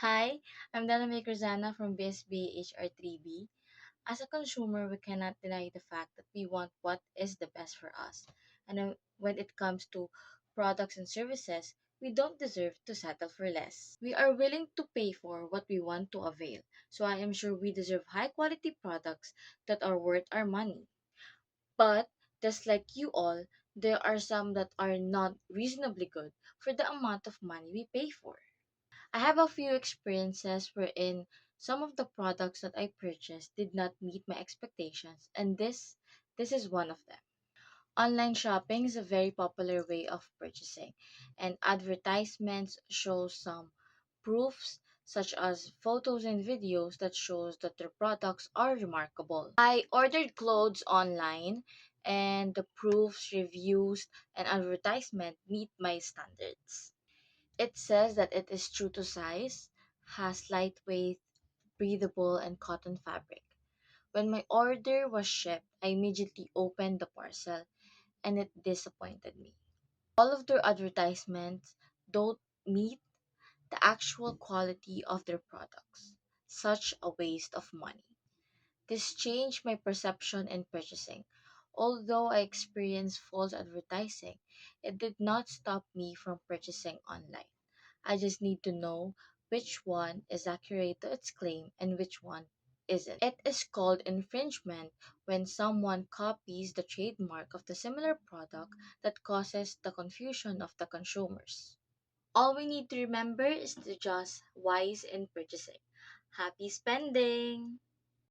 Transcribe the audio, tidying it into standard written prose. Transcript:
Hi, I'm Dynamic Rosana from BSB HR3B. As a consumer, we cannot deny the fact that we want what is the best for us. And when it comes to products and services, we don't deserve to settle for less. We are willing to pay for what we want to avail. So I am sure we deserve high quality products that are worth our money. But just like you all, there are some that are not reasonably good for the amount of money we pay for. I have a few experiences wherein some of the products that I purchased did not meet my expectations, and this is one of them. Online shopping is a very popular way of purchasing, and advertisements show some proofs such as photos and videos that shows that their products are remarkable. I ordered clothes online and the proofs, reviews, and advertisement meet my standards. It says that it is true to size, has lightweight, breathable, and cotton fabric. When my order was shipped, I immediately opened the parcel and it disappointed me. All of their advertisements don't meet the actual quality of their products. Such a waste of money. This changed my perception in purchasing. Although I experienced false advertising, it did not stop me from purchasing online. I just need to know which one is accurate to its claim and which one isn't. It is called infringement when someone copies the trademark of the similar product that causes the confusion of the consumers. All we need to remember is to just wise in purchasing. Happy spending!